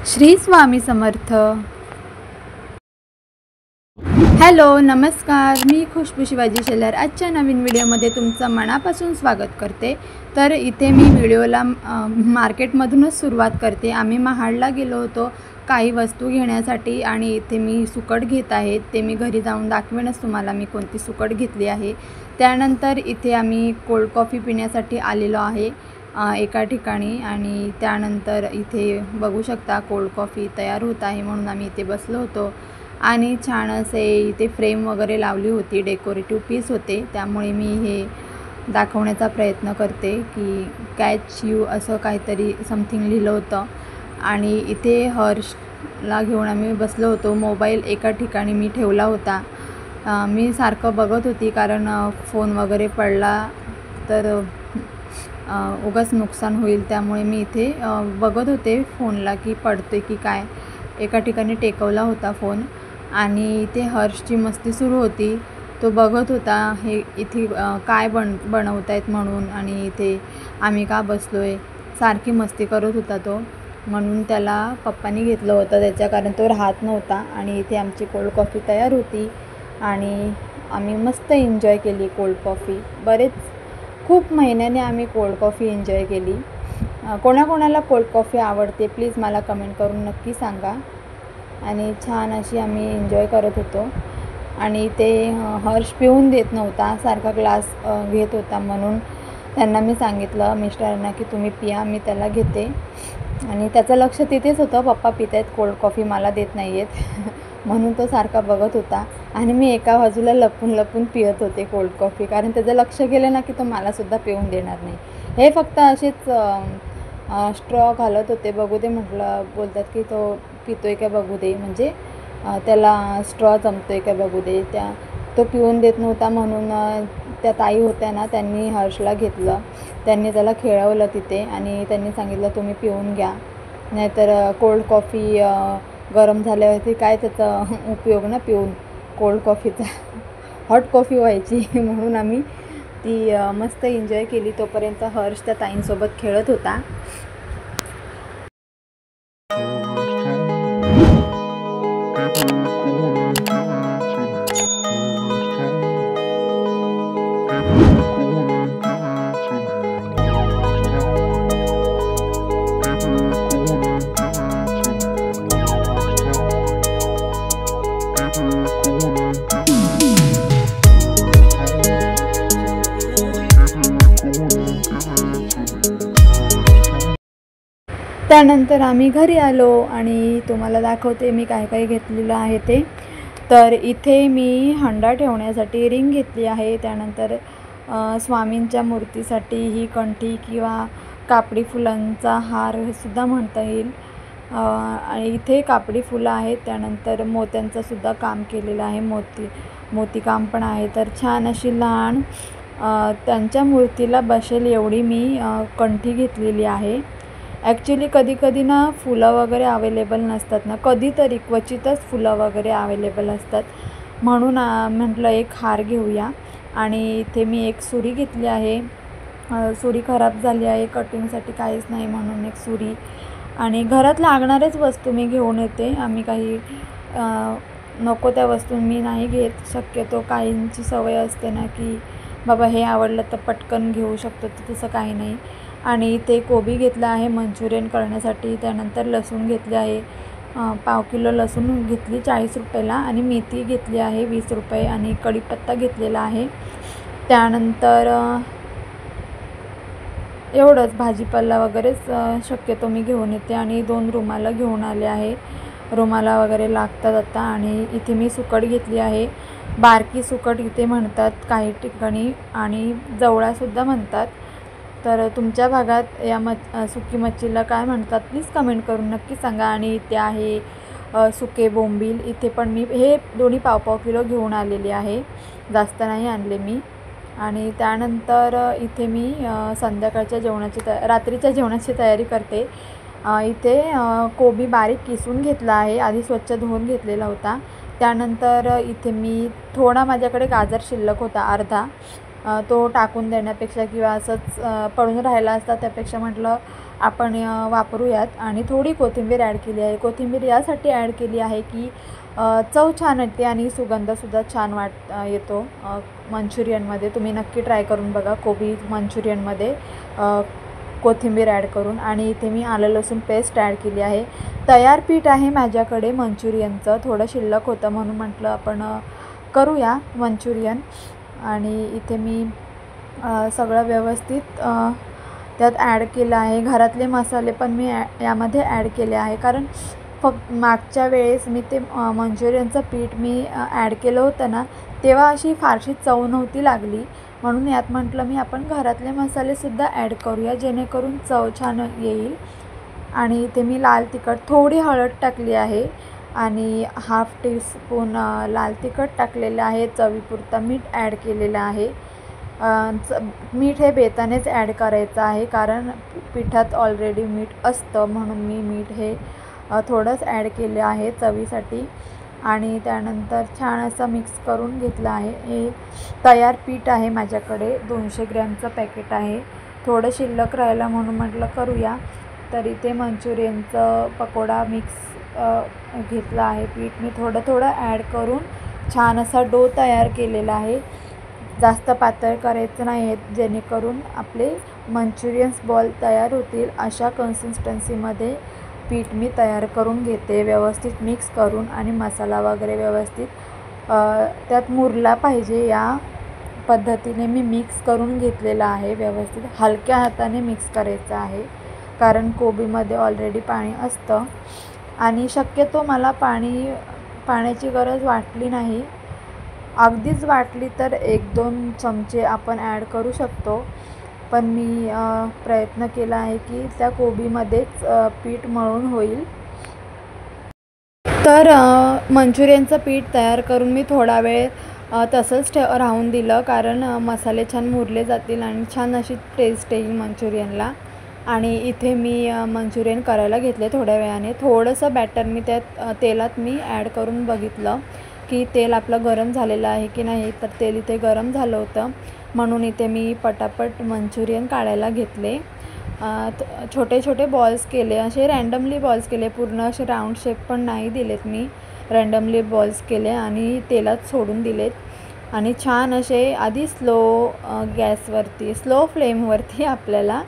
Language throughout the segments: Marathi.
श्री स्वामी समर्थ। हॅलो नमस्कार, मी खुशबू शिवाजी शेलार आजच्या नवीन व्हिडिओमध्ये तुमचं मनापासून स्वागत करते। तर इथे मी व्हिडिओला मार्केटमधूनच सुरुवात करते। आम्ही महाडला गेलो होतो काही वस्तू घेण्यासाठी आणि इथे मी सुकट घेत आहे। ते मी घरी जाऊन दाखवेनच तुम्हाला मी कोणती सुकट घेतली आहे। त्यानंतर इथे आम्ही कोल्ड कॉफी पिण्यासाठी आलेलो आहे एका ठिकाणी आणि त्यानंतर इथे बघू शकता कोल्ड कॉफी तयार होत आहे म्हणून आम्ही इथे बसलो होतो आणि छान असे इथे फ्रेम वगैरे लावली होती, डेकोरेटिव्ह पीस होते, त्यामुळे मी हे दाखवण्याचा प्रयत्न करते की कॅच यू असं काहीतरी समथिंग लिहिलं होतं। आणि इथे हर्षला घेऊन आम्ही बसलो होतो। मोबाईल एका ठिकाणी मी ठेवला होता, मी सारखं बघत होती कारण फोन वगैरे पडला तर उगाच नुकसान होईल, त्यामुळे मी इथे बघत होते फोनला की पडतोय की काय। एका ठिकाणी टेकवला होता फोन आणि इथे हर्षची मस्ती सुरू होती, तो बघत होता हे इथे काय बनवतायत म्हणून आणि इथे आम्ही का बसलोय, सारखी मस्ती करत होता तो। म्हणून त्याला पप्पांनी घेतलं होतं त्याच्या कारण तो राहत नव्हता। आणि इथे आमची कोल्ड कॉफी तयार होती आणि आम्ही मस्त एन्जॉय केली कोल्ड कॉफी। खूप महिन्याने आम्ही कोल्ड कॉफी एन्जॉय केली। कोणाकोणाला कोल्ड कॉफी आवडते प्लीज मला कमेंट करून नक्की सांगा। आणि छान अशी आम्ही एन्जॉय करत होतो आणि ते हर्ष पिऊन देत नव्हता, सारखा ग्लास घेत होता, म्हणून त्यांना मी सांगितलं मिस्टरांना की तुम्ही पिया, मी त्याला घेते। आणि त्याचं लक्ष तिथेच होतं, पप्पा पित आहेत कोल्ड कॉफी, मला देत नाही आहेत म्हणून तो सारखा बघत होता आणि मी एका बाजूला लपून पित होते कोल्ड कॉफी, कारण त्याचं लक्ष गेलं ना की तो मलासुद्धा पिऊन देणार नाही। हे फक्त असेच स्ट्रॉ घालत होते, बघू दे म्हटलं, बोलतात की तो पितोय का बघू दे, म्हणजे त्याला स्ट्रॉ जमतोय का बघू दे। तो पिऊन देत नव्हता म्हणून त्या ताई होत्या ना, त्यांनी हर्षला घेतलं, त्यांनी त्याला खेळवलं तिथे आणि त्यांनी सांगितलं तुम्ही पिऊन घ्या, नाहीतर कोल्ड कॉफी गरम झाल्यावरती काय त्याचा उपयोग ना, पिऊन कोल्ड कॉफीचा हॉट कॉफी व्हायची म्हणून आम्ही ती मस्त एन्जॉय केली। तोपर्यंत हर्ष त्या ताईंसोबत खेळत होता। त्यानंतर आम्ही घरी आलो आणि तुम्हाला दाखवते मी काय काय घेतलेलं आहे ते। तर इथे मी हंडा ठेवण्यासाठी रिंग घेतली आहे, त्यानंतर स्वामींच्या मूर्तीसाठी ही कंठी किंवा कापडी फुलांचा हार सुद्धा म्हणता येईल। आणि इथे कापडी फुलं आहेत, त्यानंतर मोत्यांचं सुद्धा काम केलेलं आहे, मोतीकाम पण आहे। तर छान अशी लहान त्यांच्या मूर्तीला बसेल एवढी मी कंठी घेतलेली आहे। ॲक्च्युली कधी ना फुलं वगैरे अवेलेबल नसतात ना, कधीतरी क्वचितच फुलं वगैरे अवेलेबल असतात, म्हणून म्हटलं एक हार घेऊया। आणि इथे मी एक सुरी घेतली आहे, सुरी खराब झाली आहे, कटिंगसाठी काहीच नाही म्हणून एक सुरी आणि घरात लागणारेच वस्तू मी घेऊन येते। आम्ही काही नको त्या वस्तू मी नाही घेत, शक्यतो काहींची सवय असते ना की बाबा हे आवडलं तर पटकन घेऊ शकतो, तर तसं काही नाही। आणि ते कोबी घेतलं आहे मंचुरियन करण्यासाठी, त्यानंतर लसूण घेतले आहे, पाव किलो लसूण घेतली 40 रुपयाला आणि मेथी घेतली आहे 20 रुपये आणि कढीपत्ता घेतलेला आहे। त्यानंतर एवढंच भाजीपाला वगैरेच शक्यतो मी घेऊन येते आणि 2 रुमाला घेऊन आले आहे, रुमाला वगैरे लागतात आता। आणि इथे मी सुकट घेतली आहे, बारकी सुकट इथे म्हणतात काही ठिकाणी आणि जवळासुद्धा म्हणतात, तर तुमच्या भागात या सुकी मच्छीला काय म्हणतात प्लीज कमेंट करून नक्की सांगा। आणि इथे आहे सुके बोंबील, इथे पण मी हे दोन्ही पाव किलो घेऊन आलेले आहे, जास्त नाही आणले मी। आणि त्यानंतर इथे मी संध्याकाळच्या रात्रीच्या जेवणाची तयारी करते। इथे कोबी बारीक किसून घेतला आहे, आधी स्वच्छ धुवून घेतलेला होता। त्यानंतर इथे मी थोडा माझ्याकडे गाजर शिल्लक होता अर्धा, तो टाकून देण्यापेक्षा किंवा असंच पडून राहिला असता त्यापेक्षा म्हटलं आपण वापरूयात. आणि थोडी कोथिंबीर ॲड केली आहे. कोथिंबीर यासाठी ॲड केली आहे की चव छान येते आणि सुगंधसुद्धा छान येतो मंचुरियनमध्ये. तुम्ही नक्की ट्राय करून बघा कोबी मंचुरियनमध्ये कोथिंबीर ॲड करून. आणि इथे मी आलं लसूण पेस्ट ॲड केली आहे. तयार पीठ आहे माझ्याकडे मंचुरियनचं, थोडं शिल्लक होतं म्हणून म्हटलं आपण करूया मंचुरियन. आणि इथे मी सगळं व्यवस्थित त्यात ॲड केलं आहे. घरातले मसाले पण मी यामध्ये ॲड केले आहे, कारण फक्त मागच्या वेळेस मी ते मंचुरियनचं पीठ मी ॲड केलं होतं ना, तेव्हा अशी फारशी चव नव्हती लागली. म्हणून यात म्हटलं मी आपण घरातले मसालेसुद्धा ॲड करूया जेणेकरून चव छान येईल. आणि इथे मी लाल तिखट, थोडी हळद टाकली आहे आणि हाफ टीस्पून लाल तिखट टाकलेलं आहे. चवीपुरता मीठ ॲड केलेलं आहे. मीठ हे बेतानेच ॲड करायचं आहे, कारण पिठात ऑलरेडी मीठ असतं, म्हणून मी मीठ हे थोडंच ॲड केलं आहे चवीसाठी. आणि त्यानंतर छान असं मिक्स करून घेतलं आहे. हे तयार पीठ आहे माझ्याकडे, 200 ग्रॅमचं पॅकेट आहे. थोडं शिल्लक राहिलं म्हणून म्हटलं करूया. तर इथे मंचुरियनचं पकोडा मिक्स घेतला आहे. पीठ मी थोडं थोडं ॲड करून छान असा डो तयार केलेला आहे. जास्त पातळ करायचं नाही आहे, जेणेकरून आपले मंचुरियन्स बॉल तयार होतील. अशा कन्सिस्टन्सीमध्ये पीठ मी तयार करून घेते, व्यवस्थित मिक्स करून. आणि मसाला वगैरे व्यवस्थित त्यात मुरला पाहिजे या पद्धतीने मी मिक्स करून घेतलेला आहे. व्यवस्थित हलक्या हाताने मिक्स करायचं आहे, कारण कोबीमध्ये ऑलरेडी पाणी असतं. आणि शक्यतो मला पाण्याची गरज वाटली नाही. अगदीच वाटली तर 1-2 चमचे आपण ॲड करू शकतो, पण मी प्रयत्न केला आहे की त्या कोबीमध्येच पीठ मळून होईल. तर मंचुरियनचं पीठ तयार करून मी थोडा वेळ तसंच राहून दिलं, कारण मसाले छान मुरले जातील आणि छान अशी टेस्ट येईल मंचुरियनला. आणि इथे मी मंचुरियन करायला घेतले थोड्या वेळाने. थोडंसं बॅटर मी त्यात तेलात मी ॲड करून बघितलं की तेल आपलं गरम झालेलं आहे की नाही. तर तेल इथे गरम झालं होतं, म्हणून इथे मी पटापट मंचुरियन काढायला घेतले. छोटे छोटे बॉल्स केले, असे रँडमली बॉल्स केले, पूर्ण असे राऊंड शेप पण नाही दिलेत मी. रँडमली बॉल्स केले आणि तेलात सोडून दिलेत. आणि छान असे आधी गॅसवरती स्लो फ्लेमवरती आपल्याला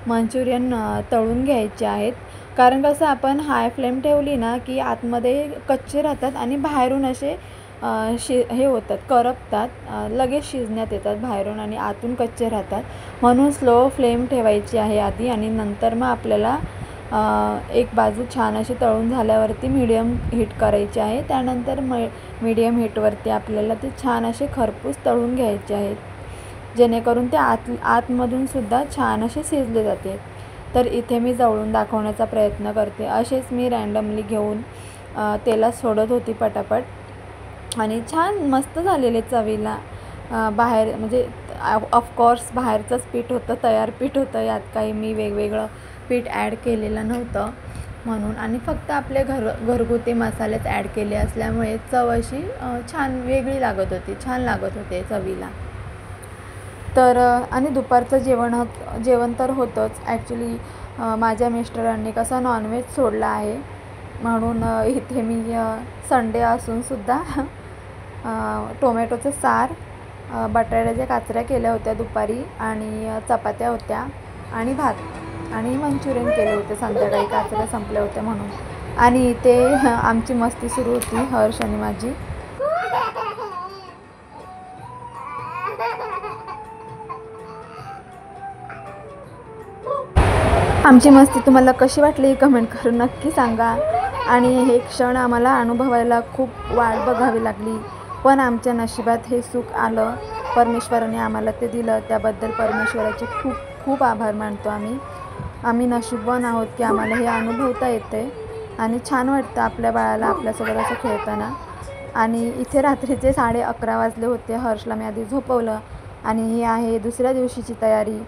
मंचुरियन तळून घ्यायचे आहेत. कारण कसं आपण हाय फ्लेम ठेवली ना की आतमध्ये कच्चे राहतात आणि बाहेरून असे हे होतात, करपतात, लगेच शिजण्यात येतात बाहेरून आणि आतून कच्चे राहतात. म्हणून स्लो फ्लेम ठेवायची आहे आधी, आणि नंतर मग आपल्याला एक बाजू छान अशी तळून झाल्यावरती मीडियम हीट करायची आहे. त्यानंतर मीडियम हीटवरती आपल्याला ते छान असे खरपूस तळून घ्यायचे आहेत, जेणेकरून ते आतमधूनसुद्धा छान असे शिजले जाते. तर इथे मी जवळून दाखवण्याचा प्रयत्न करते. असेच मी रँडमली घेऊन तेलात सोडत होती पटापट, आणि छान मस्त झालेले चवीला. बाहेर म्हणजे ऑफकोर्स बाहेरचंच पीठ होतं, तयार पीठ होतं, यात काही मी वेगवेगळं पीठ ॲड केलेलं नव्हतं म्हणून. आणि फक्त आपले घरगुती मसालेच ॲड केले असल्यामुळे चव अशी छान वेगळी लागत होती, छान लागत होते चवीला. तर आणि दुपारचं जेवण तर होतंच. ॲक्च्युली माझ्या मिस्टरांनी कसं नॉनव्हेज सोडलं आहे, म्हणून इथे मी संडे असूनसुद्धा टोमॅटोचं सार, बटाट्याच्या काचऱ्या केल्या होत्या दुपारी, आणि चपात्या होत्या, आणि भात आणि मंचुरियन केले होते संध्याकाळी, काचऱ्या संपल्या होत्या म्हणून. आणि इथे आमची मस्ती सुरू होती, हर्ष आणि माझी. आमची मस्ती तुम्हाला कशी वाटली कमेंट करून नक्की सांगा. आणि हे क्षण आम्हाला अनुभवायला खूप वाट बघावी लागली, पण आमच्या नशिबात हे सुख आलं. परमेश्वराने आम्हाला ते दिलं, त्याबद्दल परमेश्वराचे खूप खूप आभार मानतो आम्ही नशीबवान आहोत की आम्हाला हे अनुभवता येते. आणि छान वाटतं आपल्या बाळाला आपल्यासोबत असं खेळताना. आणि इथे रात्रीचे 11:30 वाजले होते. हर्षला मी आधी झोपवलं, आणि ही आहे दुसऱ्या दिवशीची तयारी.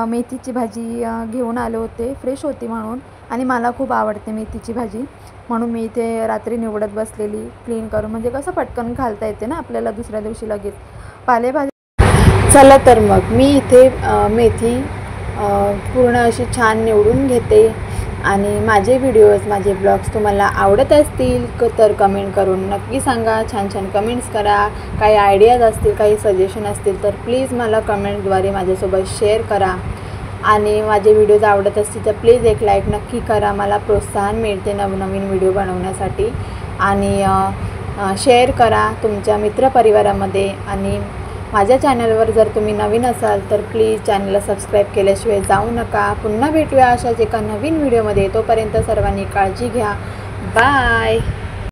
मेथीची भाजी घेऊन आले होते, फ्रेश होती म्हणून, आणि मला खूप आवडते मेथीची भाजी, म्हणून मी इथे रात्री निवडत बसलेली, क्लीन करून, म्हणजे कसं पटकन घालता येते ना आपल्याला दुसऱ्या दिवशी लगेच पालेभाजी. चला तर मग मी इथे मेथी पूर्ण अशी छान निवडून घेते आणि माझे व्हिडिओज माझे ब्लॉग्स तुम्हाला आवडत असतील तर कमेंट करून नक्की सांगा. छान छान कमेंट्स करा. काही आयडियाज असतील काही सजेशन असतील तर प्लीज मला कमेंटद्वारे माझ्यासोबत शेअर करा. आणि माझे व्हिडिओज आवडत असतील तर प्लीज एक लाईक नक्की करा. मला प्रोत्साहन मिळते नवनवीन व्हिडिओ बनवण्यासाठी. आणि शेअर करा तुमच्या मित्रपरिवारामध्ये. आणि माझ्या चॅनलवर जर तुम्ही नवीन असाल तर प्लीज चॅनलला सबस्क्राईब केल्याशिवाय जाऊ नका. पुन्हा भेटूया अशाच एका नवीन व्हिडिओमध्ये. तोपर्यंत सर्वांनी काळजी घ्या. बाय.